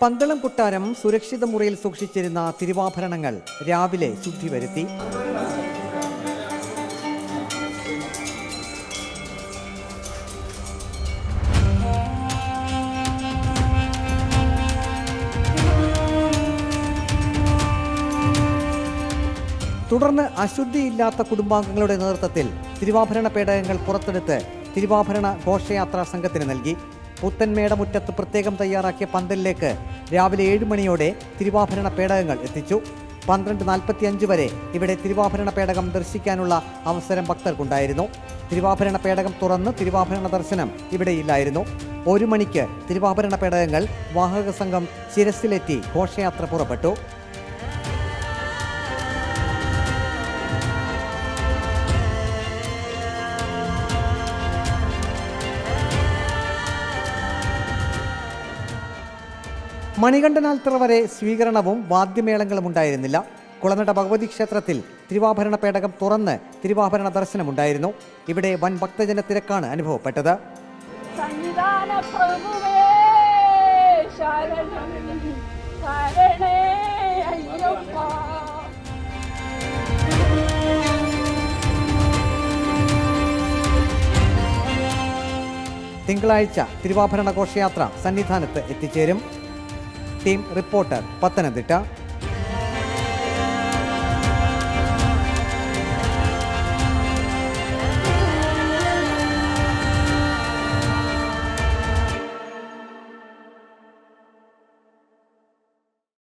പന്തളം കൊട്ടാരം സുരക്ഷിത മുറിയിൽ സൂക്ഷിച്ചിരുന്ന തിരുവാഭരണങ്ങൾ രാവിലെ ശുദ്ധി വരുത്തി. തുടർന്ന് അശുദ്ധിയില്ലാത്ത കുടുംബാംഗങ്ങളുടെ നേതൃത്വത്തിൽ തിരുവാഭരണ പേടകങ്ങൾ പുറത്തെടുത്ത് തിരുവാഭരണ ഘോഷയാത്രാ സംഘത്തിന് നൽകി. പുത്തൻമേടമുറ്റത്ത് പ്രത്യേകം തയ്യാറാക്കിയ പന്തലിലേക്ക് രാവിലെ 7 മണിയോടെ തിരുവാഭരണ പേടകങ്ങൾ എത്തിച്ചു. 12:45 വരെ ഇവിടെ തിരുവാഭരണ പേടകം ദർശിക്കാനുള്ള അവസരം ഭക്തർക്കുണ്ടായിരുന്നു. തിരുവാഭരണ പേടകം തുറന്ന് തിരുവാഭരണ ദർശനം ഇവിടെയില്ലായിരുന്നു. 1 മണിക്ക് തിരുവാഭരണ പേടകങ്ങൾ വാഹക സംഘം ശിരസിലേറ്റി ഘോഷയാത്ര പുറപ്പെട്ടു. മണികണ്ഠനാൽത്തറ വരെ സ്വീകരണവും വാദ്യമേളങ്ങളും ഉണ്ടായിരുന്നില്ല. കുളനട ഭഗവതി ക്ഷേത്രത്തിൽ തിരുവാഭരണ പേടകം തുറന്ന് തിരുവാഭരണ ദർശനമുണ്ടായിരുന്നു. ഇവിടെ വൻ ഭക്തജന തിരക്കാണ് അനുഭവപ്പെട്ടത്. തിങ്കളാഴ്ച തിരുവാഭരണ ഘോഷയാത്ര സന്നിധാനത്ത് എത്തിച്ചേരും. Team reporter, Pathanamthitta.